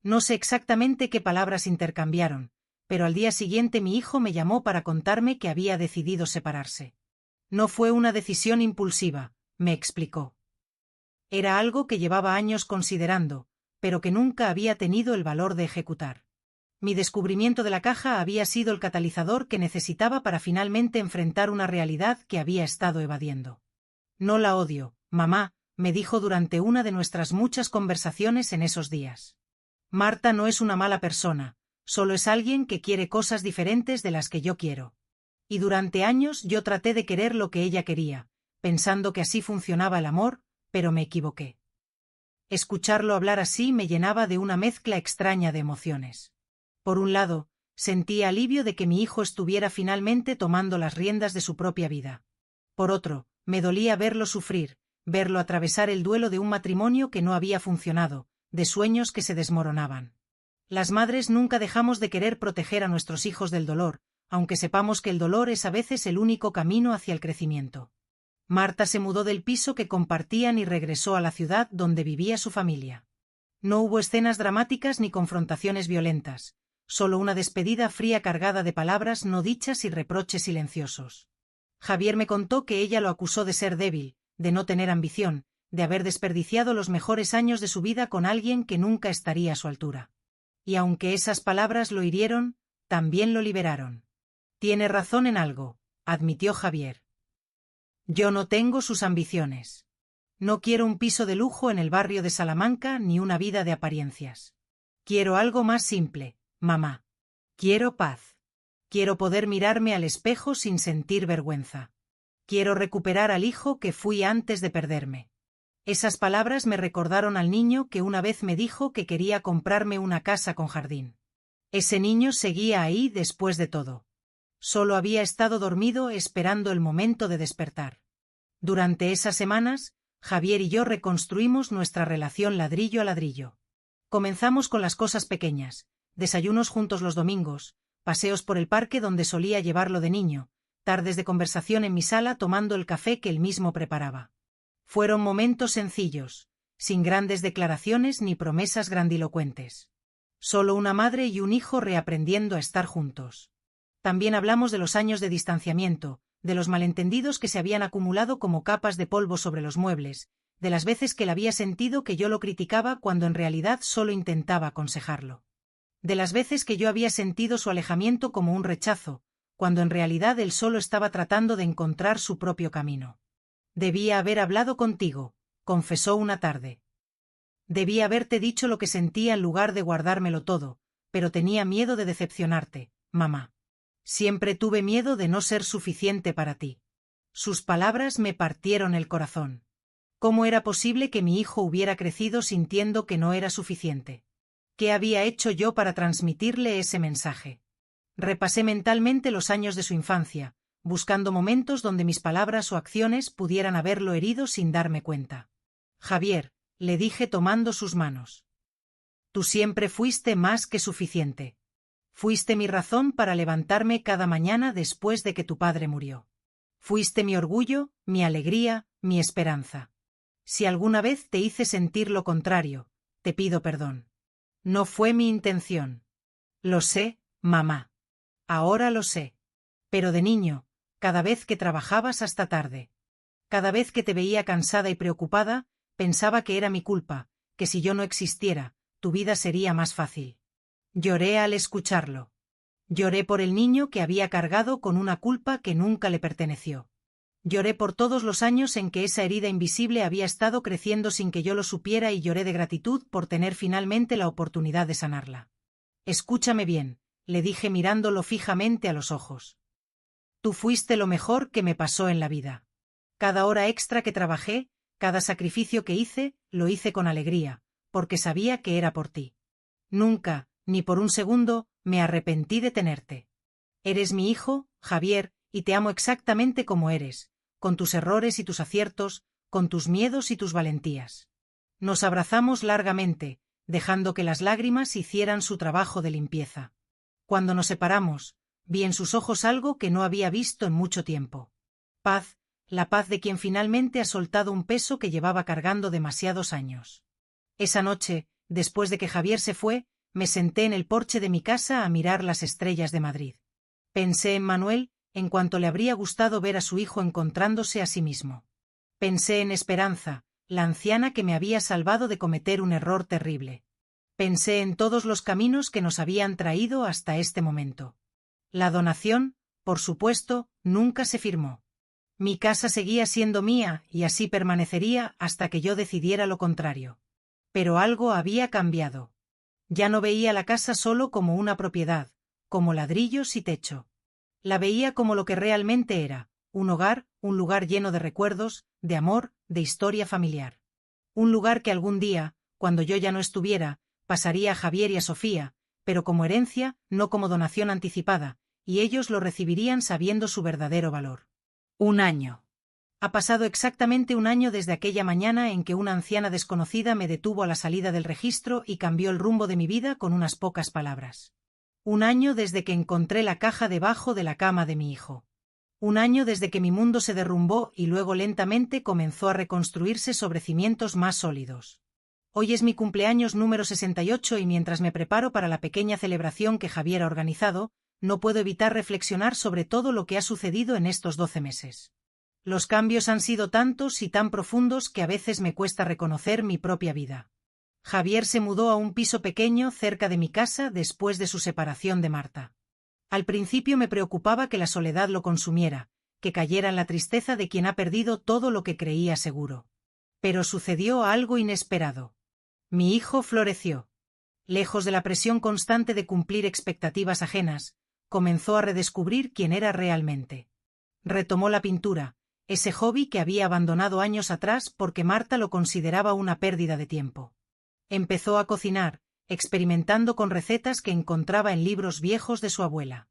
No sé exactamente qué palabras intercambiaron, pero al día siguiente mi hijo me llamó para contarme que había decidido separarse. No fue una decisión impulsiva, me explicó. Era algo que llevaba años considerando, pero que nunca había tenido el valor de ejecutar. Mi descubrimiento de la caja había sido el catalizador que necesitaba para finalmente enfrentar una realidad que había estado evadiendo. No la odio, mamá, me dijo durante una de nuestras muchas conversaciones en esos días. Marta no es una mala persona, solo es alguien que quiere cosas diferentes de las que yo quiero. Y durante años yo traté de querer lo que ella quería, pensando que así funcionaba el amor, pero me equivoqué. Escucharlo hablar así me llenaba de una mezcla extraña de emociones. Por un lado, Sentía alivio de que mi hijo estuviera finalmente tomando las riendas de su propia vida. Por otro, me dolía verlo sufrir, verlo atravesar el duelo de un matrimonio que no había funcionado, de sueños que se desmoronaban. Las madres nunca dejamos de querer proteger a nuestros hijos del dolor, aunque sepamos que el dolor es a veces el único camino hacia el crecimiento. Marta se mudó del piso que compartían y regresó a la ciudad donde vivía su familia. No hubo escenas dramáticas ni confrontaciones violentas, solo una despedida fría cargada de palabras no dichas y reproches silenciosos. Javier me contó que ella lo acusó de ser débil, de no tener ambición, de haber desperdiciado los mejores años de su vida con alguien que nunca estaría a su altura. Y aunque esas palabras lo hirieron, también lo liberaron. Tiene razón en algo, admitió Javier. Yo no tengo sus ambiciones. No quiero un piso de lujo en el barrio de Salamanca ni una vida de apariencias. Quiero algo más simple, mamá. Quiero paz. Quiero poder mirarme al espejo sin sentir vergüenza. Quiero recuperar al hijo que fui antes de perderme. Esas palabras me recordaron al niño que una vez me dijo que quería comprarme una casa con jardín. Ese niño seguía ahí después de todo. Solo había estado dormido esperando el momento de despertar. Durante esas semanas, Javier y yo reconstruimos nuestra relación ladrillo a ladrillo. Comenzamos con las cosas pequeñas, desayunos juntos los domingos, paseos por el parque donde solía llevarlo de niño, tardes de conversación en mi sala tomando el café que él mismo preparaba. Fueron momentos sencillos, sin grandes declaraciones ni promesas grandilocuentes. Solo una madre y un hijo reaprendiendo a estar juntos. También hablamos de los años de distanciamiento, de los malentendidos que se habían acumulado como capas de polvo sobre los muebles, de las veces que él había sentido que yo lo criticaba cuando en realidad solo intentaba aconsejarlo. De las veces que yo había sentido su alejamiento como un rechazo, cuando en realidad él solo estaba tratando de encontrar su propio camino. Debía haber hablado contigo, confesó una tarde. Debía haberte dicho lo que sentía en lugar de guardármelo todo, pero tenía miedo de decepcionarte, mamá. Siempre tuve miedo de no ser suficiente para ti. Sus palabras me partieron el corazón. ¿Cómo era posible que mi hijo hubiera crecido sintiendo que no era suficiente? ¿Qué había hecho yo para transmitirle ese mensaje? Repasé mentalmente los años de su infancia, buscando momentos donde mis palabras o acciones pudieran haberlo herido sin darme cuenta. Javier, le dije tomando sus manos. Tú siempre fuiste más que suficiente. Fuiste mi razón para levantarme cada mañana después de que tu padre murió. Fuiste mi orgullo, mi alegría, mi esperanza. Si alguna vez te hice sentir lo contrario, te pido perdón. No fue mi intención. Lo sé, mamá. Ahora lo sé. Pero de niño, cada vez que trabajabas hasta tarde, cada vez que te veía cansada y preocupada, pensaba que era mi culpa, que si yo no existiera, tu vida sería más fácil. Lloré al escucharlo. Lloré por el niño que había cargado con una culpa que nunca le perteneció. Lloré por todos los años en que esa herida invisible había estado creciendo sin que yo lo supiera y lloré de gratitud por tener finalmente la oportunidad de sanarla. Escúchame bien, le dije mirándolo fijamente a los ojos. Tú fuiste lo mejor que me pasó en la vida. Cada hora extra que trabajé, cada sacrificio que hice, lo hice con alegría, porque sabía que era por ti. Nunca, ni por un segundo, me arrepentí de tenerte. Eres mi hijo, Javier, y te amo exactamente como eres, con tus errores y tus aciertos, con tus miedos y tus valentías. Nos abrazamos largamente, dejando que las lágrimas hicieran su trabajo de limpieza. Cuando nos separamos, vi en sus ojos algo que no había visto en mucho tiempo. Paz, la paz de quien finalmente ha soltado un peso que llevaba cargando demasiados años. Esa noche, después de que Javier se fue, me senté en el porche de mi casa a mirar las estrellas de Madrid. Pensé en Manuel, en cuanto le habría gustado ver a su hijo encontrándose a sí mismo. Pensé en Esperanza, la anciana que me había salvado de cometer un error terrible. Pensé en todos los caminos que nos habían traído hasta este momento. La donación, por supuesto, nunca se firmó. Mi casa seguía siendo mía y así permanecería hasta que yo decidiera lo contrario. Pero algo había cambiado. Ya no veía la casa solo como una propiedad, como ladrillos y techo. La veía como lo que realmente era, un hogar, un lugar lleno de recuerdos, de amor, de historia familiar. Un lugar que algún día, cuando yo ya no estuviera, pasaría a Javier y a Sofía, pero como herencia, no como donación anticipada, y ellos lo recibirían sabiendo su verdadero valor. 1 año. Ha pasado exactamente 1 año desde aquella mañana en que una anciana desconocida me detuvo a la salida del registro y cambió el rumbo de mi vida con unas pocas palabras. 1 año desde que encontré la caja debajo de la cama de mi hijo. 1 año desde que mi mundo se derrumbó y luego lentamente comenzó a reconstruirse sobre cimientos más sólidos. Hoy es mi cumpleaños número 68 y mientras me preparo para la pequeña celebración que Javier ha organizado, no puedo evitar reflexionar sobre todo lo que ha sucedido en estos 12 meses. Los cambios han sido tantos y tan profundos que a veces me cuesta reconocer mi propia vida. Javier se mudó a un piso pequeño cerca de mi casa después de su separación de Marta. Al principio me preocupaba que la soledad lo consumiera, que cayera en la tristeza de quien ha perdido todo lo que creía seguro. Pero sucedió algo inesperado. Mi hijo floreció. Lejos de la presión constante de cumplir expectativas ajenas, comenzó a redescubrir quién era realmente. Retomó la pintura, ese hobby que había abandonado años atrás porque Marta lo consideraba una pérdida de tiempo. Empezó a cocinar, experimentando con recetas que encontraba en libros viejos de su abuela.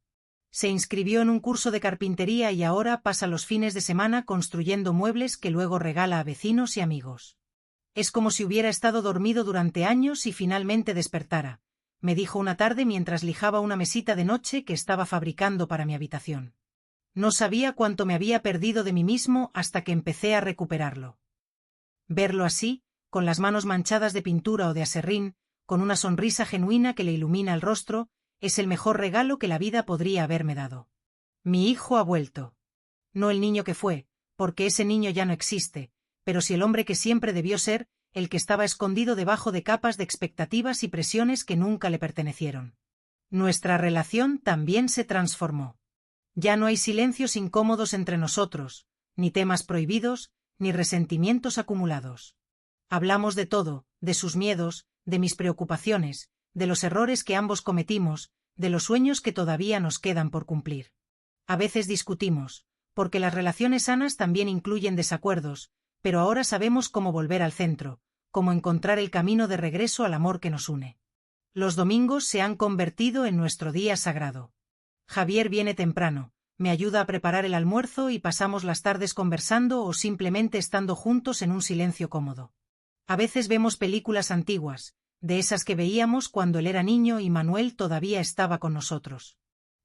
Se inscribió en un curso de carpintería y ahora pasa los fines de semana construyendo muebles que luego regala a vecinos y amigos. Es como si hubiera estado dormido durante años y finalmente despertara, me dijo una tarde mientras lijaba una mesita de noche que estaba fabricando para mi habitación. No sabía cuánto me había perdido de mí mismo hasta que empecé a recuperarlo. Verlo así, con las manos manchadas de pintura o de aserrín, con una sonrisa genuina que le ilumina el rostro, es el mejor regalo que la vida podría haberme dado. Mi hijo ha vuelto. No el niño que fue, porque ese niño ya no existe, pero sí el hombre que siempre debió ser, el que estaba escondido debajo de capas de expectativas y presiones que nunca le pertenecieron. Nuestra relación también se transformó. Ya no hay silencios incómodos entre nosotros, ni temas prohibidos, ni resentimientos acumulados. Hablamos de todo, de sus miedos, de mis preocupaciones, de los errores que ambos cometimos, de los sueños que todavía nos quedan por cumplir. A veces discutimos, porque las relaciones sanas también incluyen desacuerdos, pero ahora sabemos cómo volver al centro, cómo encontrar el camino de regreso al amor que nos une. Los domingos se han convertido en nuestro día sagrado. Javier viene temprano, me ayuda a preparar el almuerzo y pasamos las tardes conversando o simplemente estando juntos en un silencio cómodo. A veces vemos películas antiguas, de esas que veíamos cuando él era niño y Manuel todavía estaba con nosotros.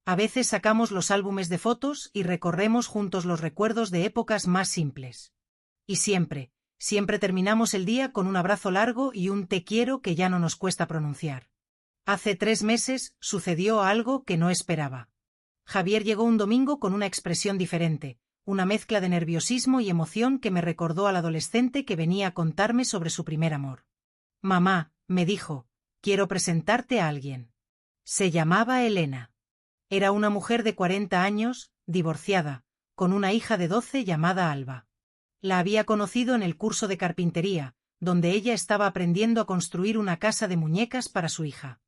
A veces sacamos los álbumes de fotos y recorremos juntos los recuerdos de épocas más simples. Y siempre terminamos el día con un abrazo largo y un te quiero que ya no nos cuesta pronunciar. Hace 3 meses sucedió algo que no esperaba. Javier llegó un domingo con una expresión diferente, una mezcla de nerviosismo y emoción que me recordó al adolescente que venía a contarme sobre su primer amor. Mamá, me dijo, quiero presentarte a alguien. Se llamaba Elena. Era una mujer de 40 años, divorciada, con una hija de 12 llamada Alba. La había conocido en el curso de carpintería, donde ella estaba aprendiendo a construir una casa de muñecas para su hija.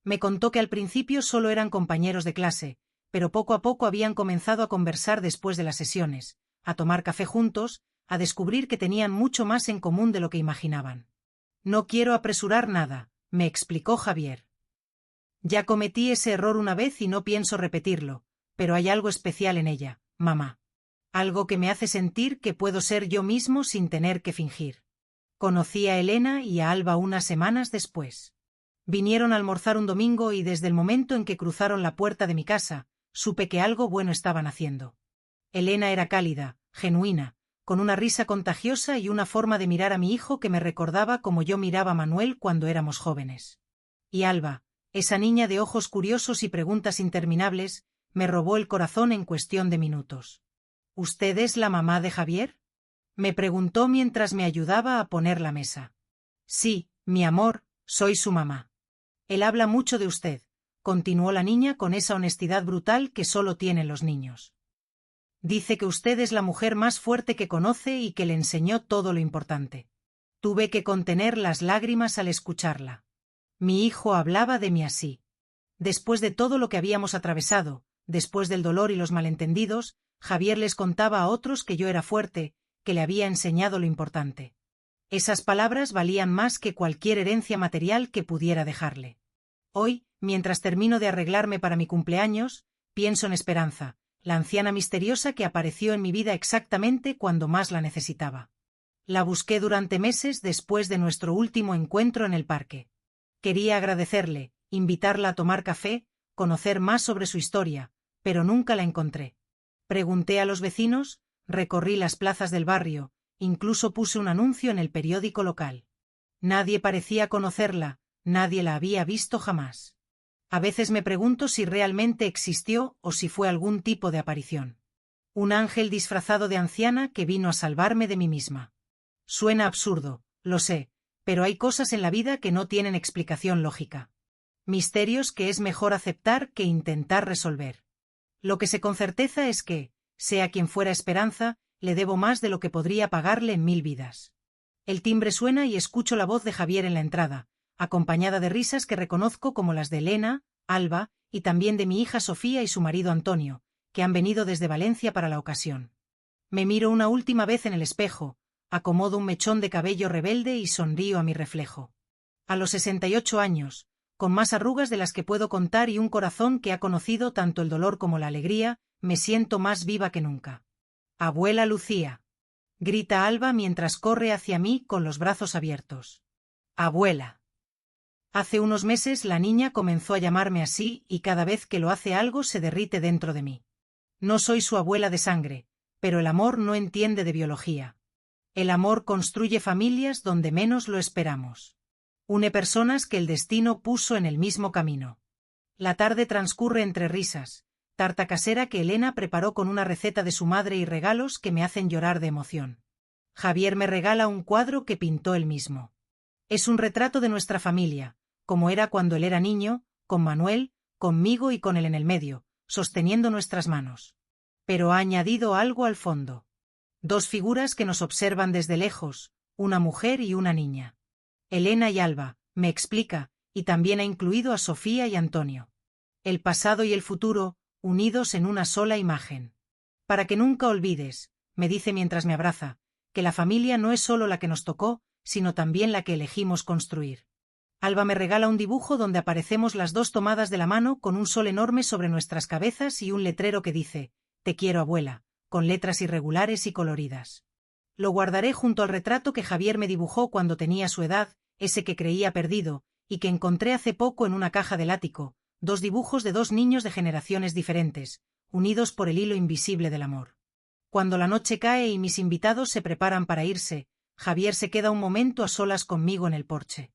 Me contó que al principio solo eran compañeros de clase, pero poco a poco habían comenzado a conversar después de las sesiones, a tomar café juntos, a descubrir que tenían mucho más en común de lo que imaginaban. No quiero apresurar nada, me explicó Javier. Ya cometí ese error una vez y no pienso repetirlo, pero hay algo especial en ella, mamá. Algo que me hace sentir que puedo ser yo mismo sin tener que fingir. Conocí a Elena y a Alba unas semanas después. Vinieron a almorzar un domingo y desde el momento en que cruzaron la puerta de mi casa, supe que algo bueno estaban haciendo. Elena era cálida, genuina, con una risa contagiosa y una forma de mirar a mi hijo que me recordaba como yo miraba a Manuel cuando éramos jóvenes. Y Alba, esa niña de ojos curiosos y preguntas interminables, me robó el corazón en cuestión de minutos. ¿Usted es la mamá de Javier? Me preguntó mientras me ayudaba a poner la mesa. Sí, mi amor, soy su mamá. Él habla mucho de usted, continuó la niña con esa honestidad brutal que solo tienen los niños. Dice que usted es la mujer más fuerte que conoce y que le enseñó todo lo importante. Tuve que contener las lágrimas al escucharla. Mi hijo hablaba de mí así. Después de todo lo que habíamos atravesado, después del dolor y los malentendidos, Javier les contaba a otros que yo era fuerte, que le había enseñado lo importante. Esas palabras valían más que cualquier herencia material que pudiera dejarle. Hoy, mientras termino de arreglarme para mi cumpleaños, pienso en Esperanza, la anciana misteriosa que apareció en mi vida exactamente cuando más la necesitaba. La busqué durante meses después de nuestro último encuentro en el parque. Quería agradecerle, invitarla a tomar café, conocer más sobre su historia, pero nunca la encontré. Pregunté a los vecinos, recorrí las plazas del barrio, incluso puse un anuncio en el periódico local. Nadie parecía conocerla, nadie la había visto jamás. A veces me pregunto si realmente existió o si fue algún tipo de aparición. Un ángel disfrazado de anciana que vino a salvarme de mí misma. Suena absurdo, lo sé, pero hay cosas en la vida que no tienen explicación lógica. Misterios que es mejor aceptar que intentar resolver. Lo que sé con certeza es que, sea quien fuera Esperanza, le debo más de lo que podría pagarle en 1000 vidas. El timbre suena y escucho la voz de Javier en la entrada, acompañada de risas que reconozco como las de Elena, Alba, y también de mi hija Sofía y su marido Antonio, que han venido desde Valencia para la ocasión. Me miro una última vez en el espejo, acomodo un mechón de cabello rebelde y sonrío a mi reflejo. A los 68 años, con más arrugas de las que puedo contar y un corazón que ha conocido tanto el dolor como la alegría, me siento más viva que nunca. «Abuela Lucía», grita Alba mientras corre hacia mí con los brazos abiertos. «Abuela». Hace unos meses la niña comenzó a llamarme así y cada vez que lo hace algo se derrite dentro de mí. No soy su abuela de sangre, pero el amor no entiende de biología. El amor construye familias donde menos lo esperamos. Une personas que el destino puso en el mismo camino. La tarde transcurre entre risas, tarta casera que Elena preparó con una receta de su madre y regalos que me hacen llorar de emoción. Javier me regala un cuadro que pintó él mismo. Es un retrato de nuestra familia, como era cuando él era niño, con Manuel, conmigo y con él en el medio, sosteniendo nuestras manos. Pero ha añadido algo al fondo. 2 figuras que nos observan desde lejos, una mujer y una niña. Elena y Alba, me explica, y también ha incluido a Sofía y Antonio. El pasado y el futuro, unidos en una sola imagen. Para que nunca olvides, me dice mientras me abraza, que la familia no es solo la que nos tocó, sino también la que elegimos construir. Alba me regala un dibujo donde aparecemos las 2 tomadas de la mano con un sol enorme sobre nuestras cabezas y un letrero que dice, «Te quiero, abuela», con letras irregulares y coloridas. Lo guardaré junto al retrato que Javier me dibujó cuando tenía su edad, ese que creía perdido, y que encontré hace poco en una caja del ático, 2 dibujos de 2 niños de generaciones diferentes, unidos por el hilo invisible del amor. Cuando la noche cae y mis invitados se preparan para irse, Javier se queda un momento a solas conmigo en el porche.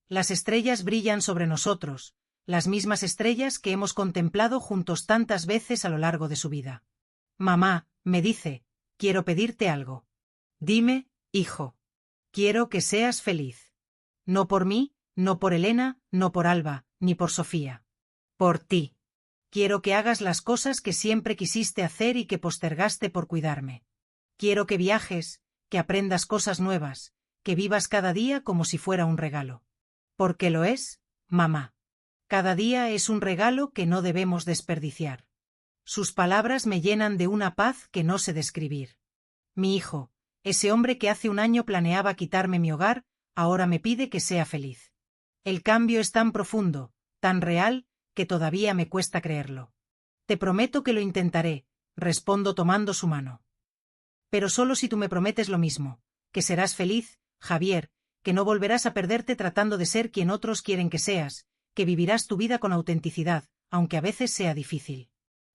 Las estrellas brillan sobre nosotros, las mismas estrellas que hemos contemplado juntos tantas veces a lo largo de su vida. «Mamá», me dice, «quiero pedirte algo». «Dime, hijo». «Quiero que seas feliz». No por mí, no por Elena, no por Alba, ni por Sofía. Por ti. Quiero que hagas las cosas que siempre quisiste hacer y que postergaste por cuidarme. Quiero que viajes, que aprendas cosas nuevas, que vivas cada día como si fuera un regalo. Porque lo es, mamá. Cada día es un regalo que no debemos desperdiciar. Sus palabras me llenan de una paz que no sé describir. Mi hijo, ese hombre que hace un año planeaba quitarme mi hogar, ahora me pide que sea feliz. El cambio es tan profundo, tan real, que todavía me cuesta creerlo. Te prometo que lo intentaré, respondo tomando su mano. Pero solo si tú me prometes lo mismo, que serás feliz, Javier, que no volverás a perderte tratando de ser quien otros quieren que seas, que vivirás tu vida con autenticidad, aunque a veces sea difícil.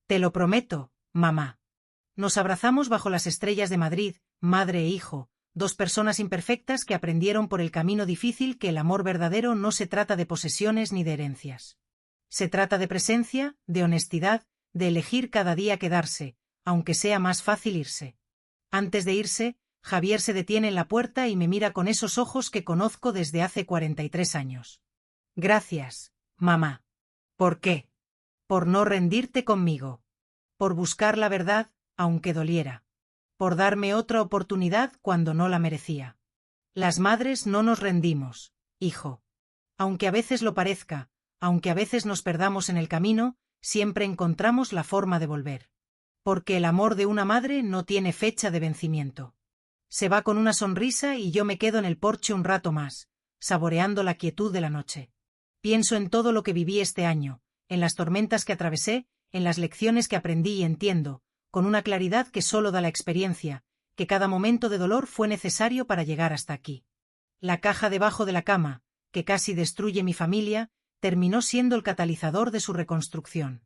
Te lo prometo, mamá. Nos abrazamos bajo las estrellas de Madrid, madre e hijo, 2 personas imperfectas que aprendieron por el camino difícil que el amor verdadero no se trata de posesiones ni de herencias. Se trata de presencia, de honestidad, de elegir cada día quedarse, aunque sea más fácil irse. Antes de irse, Javier se detiene en la puerta y me mira con esos ojos que conozco desde hace 43 años. Gracias, mamá. ¿Por qué? Por no rendirte conmigo. Por buscar la verdad, aunque doliera. Por darme otra oportunidad cuando no la merecía. Las madres no nos rendimos, hijo. Aunque a veces lo parezca, aunque a veces nos perdamos en el camino, siempre encontramos la forma de volver. Porque el amor de una madre no tiene fecha de vencimiento. Se va con una sonrisa y yo me quedo en el porche un rato más, saboreando la quietud de la noche. Pienso en todo lo que viví este año, en las tormentas que atravesé, en las lecciones que aprendí y entiendo, con una claridad que solo da la experiencia, que cada momento de dolor fue necesario para llegar hasta aquí. La caja debajo de la cama, que casi destruye mi familia, terminó siendo el catalizador de su reconstrucción.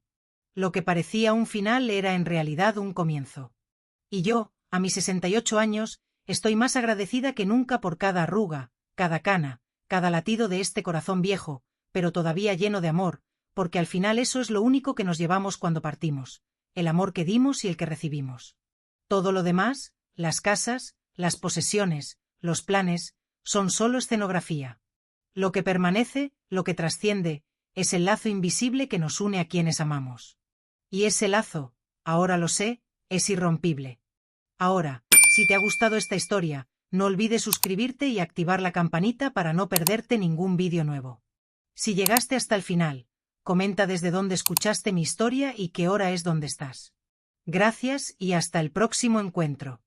Lo que parecía un final era en realidad un comienzo. Y yo, a mis 68 años, estoy más agradecida que nunca por cada arruga, cada cana, cada latido de este corazón viejo, pero todavía lleno de amor, porque al final eso es lo único que nos llevamos cuando partimos, el amor que dimos y el que recibimos. Todo lo demás, las casas, las posesiones, los planes, son solo escenografía. Lo que permanece, lo que trasciende, es el lazo invisible que nos une a quienes amamos. Y ese lazo, ahora lo sé, es irrompible. Ahora, si te ha gustado esta historia, no olvides suscribirte y activar la campanita para no perderte ningún vídeo nuevo. Si llegaste hasta el final, comenta desde dónde escuchaste mi historia y qué hora es donde estás. Gracias y hasta el próximo encuentro.